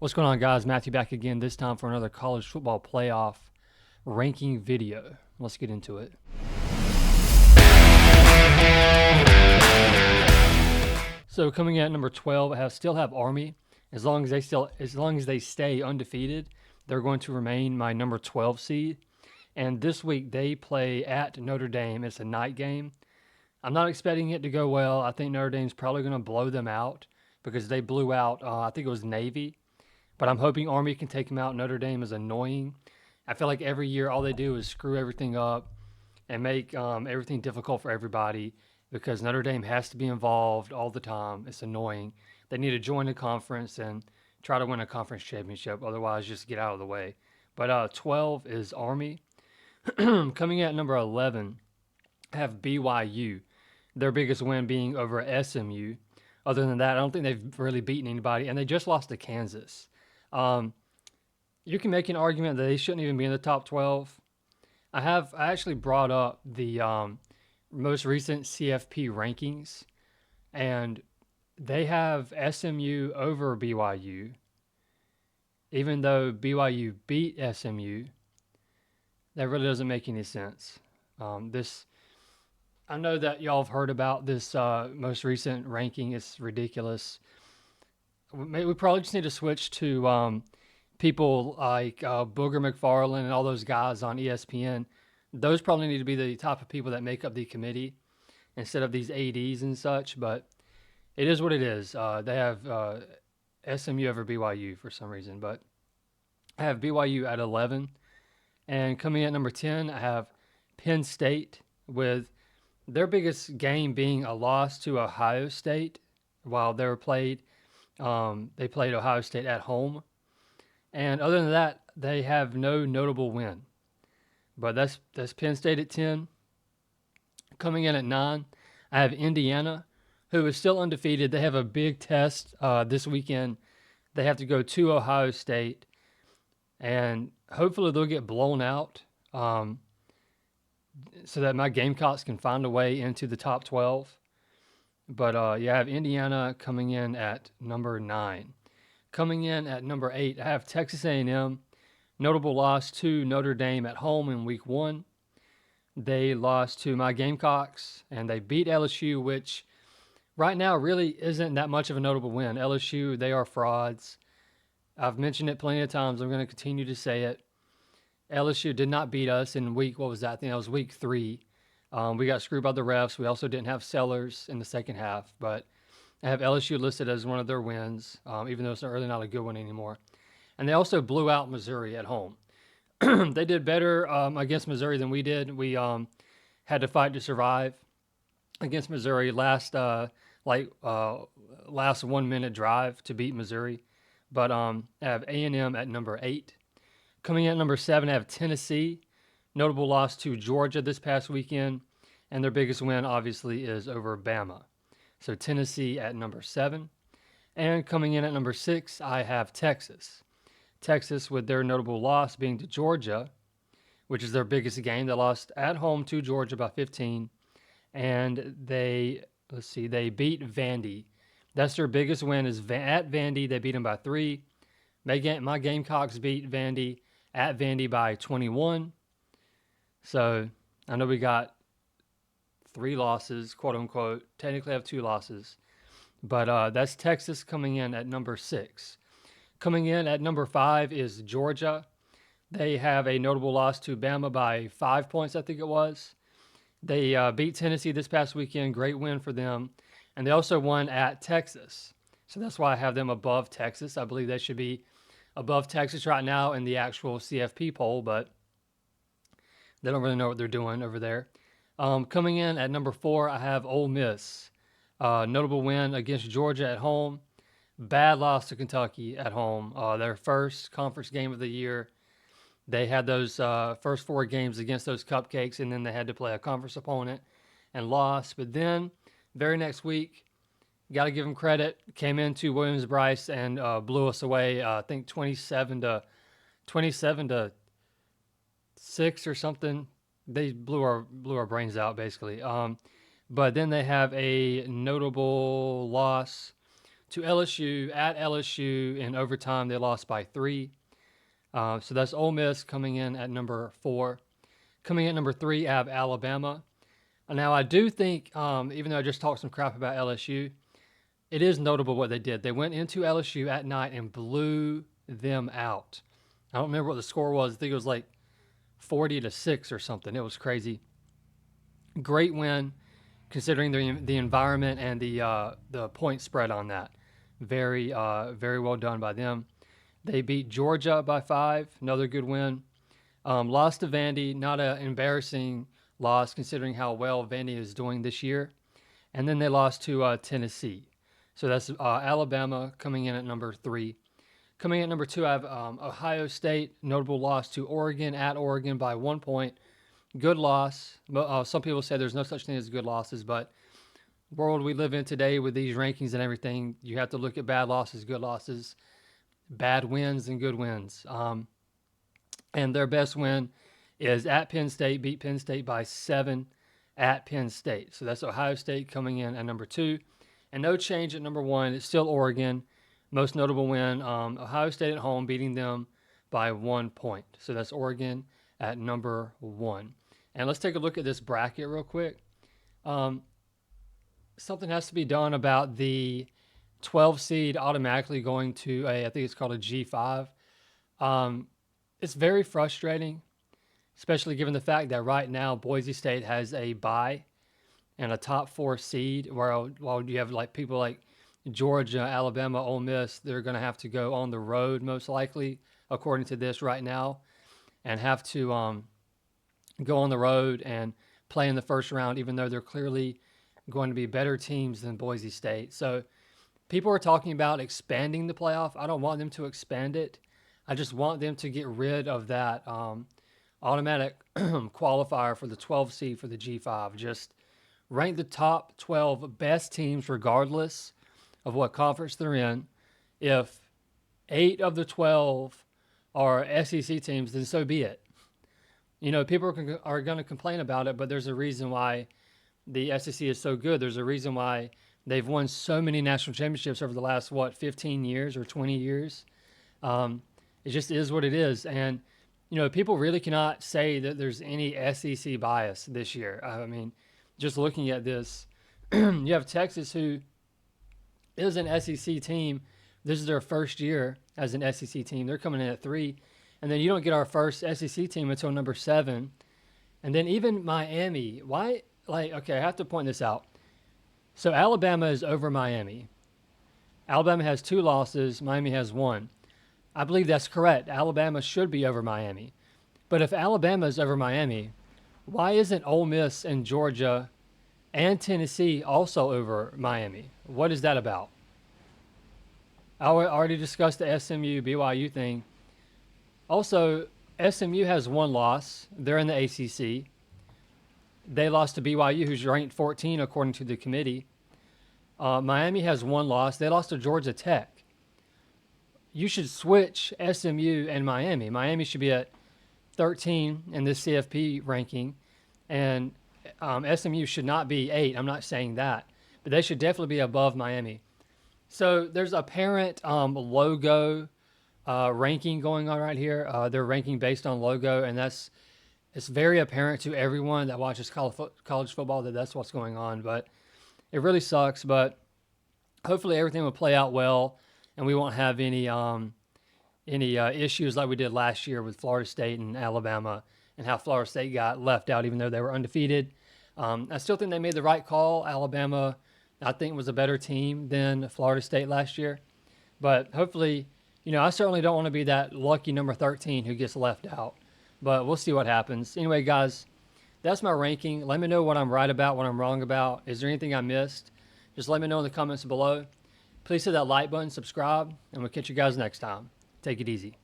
What's going on, guys? Matthew back again, this time for another college football playoff ranking video. Let's get into it. So coming in at number 12, I still have Army. As long as they stay undefeated, they're going to remain my number 12 seed. And this week they play at Notre Dame. It's a night game. I'm not expecting it to go well. I think Notre Dame's probably going to blow them out because they blew out, I think it was Navy. But I'm hoping Army can take them out. Notre Dame is annoying. I feel like every year all they do is screw everything up and make everything difficult for everybody because Notre Dame has to be involved all the time. It's annoying. They need to join the conference and try to win a conference championship. Otherwise, just get out of the way. But 12 is Army. Coming in at number 11, I have BYU. Their biggest win being over SMU. Other than that, I don't think they've really beaten anybody, and they just lost to Kansas. Um, you can make an argument that they shouldn't even be in the top 12. I actually brought up the most recent CFP rankings, and they have SMU over BYU, even though BYU beat SMU. That really doesn't make any sense. I know that y'all have heard about this most recent ranking. It's ridiculous. We probably just need to switch to people like Booger McFarland and all those guys on ESPN. Those probably need to be the type of people that make up the committee instead of these ADs and such. But it is what it is. They have SMU over BYU for some reason. But I have BYU at 11. And coming in at number 10, I have Penn State with their biggest game being a loss to Ohio State while they played Ohio State at home. And other than that, they have no notable win. But that's Penn State at 10. Coming in at 9, I have Indiana, who is still undefeated. They have a big test this weekend. They have to go to Ohio State, and hopefully they'll get blown out so that my Gamecocks can find a way into the top 12. But I have Indiana coming in at number 9. Coming in at number 8, I have Texas A&M. Notable loss to Notre Dame at home in week 1. They lost to my Gamecocks, and they beat LSU, which right now really isn't that much of a notable win. LSU, they are frauds. I've mentioned it plenty of times. I'm going to continue to say it. LSU did not beat us in what was that? I think that was week 3. We got screwed by the refs. We also didn't have Sellers in the second half, but I have LSU listed as one of their wins, even though it's really not a good one anymore. And they also blew out Missouri at home. They did better against Missouri than we did. We had to fight to survive against Missouri last 1 minute drive to beat Missouri. But I have A&M at number 8. Coming in at number 7, I have Tennessee. Notable loss to Georgia this past weekend, and their biggest win obviously is over Bama. So Tennessee at number 7. And coming in at number 6, I have Texas. Texas with their notable loss being to Georgia, which is their biggest game. They lost at home to Georgia by 15, and they beat Vandy. That's their biggest win is at Vandy. They beat them by 3. My Gamecocks beat Vandy at Vandy by 21. So I know we got 3 losses, quote unquote. Technically, I have 2 losses. But that's Texas coming in at number 6. Coming in at number 5 is Georgia. They have a notable loss to Bama by 5 points, I think it was. They beat Tennessee this past weekend. Great win for them. And they also won at Texas. So that's why I have them above Texas. I believe they should be above Texas right now in the actual CFP poll, but they don't really know what they're doing over there. Coming in at number 4, I have Ole Miss. Notable win against Georgia at home. Bad loss to Kentucky at home. Their first conference game of the year. They had those first 4 games against those cupcakes, and then they had to play a conference opponent and lost. But then, very next week, got to give them credit, came into Williams-Brice and blew us away. I think 27 to 6 or something. They blew our brains out basically. But then they have a notable loss to LSU at LSU in overtime. They lost by 3. So that's Ole Miss coming in at number 4. Coming in at number 3, I have Alabama. Now, I do think, even though I just talked some crap about LSU, it is notable what they did. They went into LSU at night and blew them out. I don't remember what the score was. I think it was like 40-6 or something. It was crazy. Great win, considering the environment and the point spread on that. Very well done by them. They beat Georgia by 5. Another good win. Lost to Vandy. Not an embarrassing loss considering how well Vandy is doing this year. And then they lost to Tennessee. So that's Alabama coming in at number 3. Coming in at number 2, I have Ohio State. Notable loss to Oregon at Oregon by 1 point. Good loss. Some people say there's no such thing as good losses, but world we live in today with these rankings and everything, you have to look at bad losses, good losses, bad wins, and good wins. And their best win is at Penn State, beat Penn State by 7 at Penn State. So that's Ohio State coming in at number 2. And no change at number 1. It's still Oregon. Most notable win, Ohio State at home, beating them by 1 point. So that's Oregon at number 1. And let's take a look at this bracket real quick. Something has to be done about the 12 seed automatically going to I think it's called a G5. It's very frustrating, especially given the fact that right now Boise State has a bye and a top 4 seed, while you have like people like Georgia, Alabama, Ole Miss, they're going to have to go on the road most likely, according to this right now, and have to go on the road and play in the first round, even though they're clearly going to be better teams than Boise State. So people are talking about expanding the playoff. I don't want them to expand it. I just want them to get rid of that automatic qualifier for the 12 seed for the G5. Just rank the top 12 best teams regardless of what conference they're in. If 8 of the 12 are SEC teams, then so be it. You know, people are going to complain about it, but there's a reason why the SEC is so good. There's a reason why they've won so many national championships over the last, 15 years or 20 years. It just is what it is. And, you know, people really cannot say that there's any SEC bias this year. I mean, just looking at this, you have Texas, who is an SEC team. This is their first year as an SEC team. They're coming in at 3. And then you don't get our first SEC team until number 7. And then even Miami. Why? Okay, I have to point this out. So Alabama is over Miami. Alabama has 2 losses. Miami has 1. I believe that's correct. Alabama should be over Miami. But if Alabama is over Miami, why isn't Ole Miss and Georgia and Tennessee also over Miami? What is that about? I already discussed the SMU BYU thing. Also, SMU has 1 loss. They're in the ACC. They lost to BYU, who's ranked 14 according to the committee. Miami has 1 loss. They lost to Georgia Tech. You should switch SMU and Miami. Miami should be at 13 in this CFP ranking, and SMU should not be 8. I'm not saying that, but they should definitely be above Miami. So there's a parent logo ranking going on right here. They're ranking based on logo, and it's very apparent to everyone that watches college football that that's what's going on. But it really sucks. But hopefully everything will play out well, and we won't have any issues like we did last year with Florida State and Alabama, and how Florida State got left out even though they were undefeated. I still think they made the right call. Alabama, I think, was a better team than Florida State last year. But hopefully, you know, I certainly don't want to be that lucky number 13 who gets left out. But we'll see what happens. Anyway, guys, that's my ranking. Let me know what I'm right about, what I'm wrong about. Is there anything I missed? Just let me know in the comments below. Please hit that like button, subscribe, and we'll catch you guys next time. Take it easy.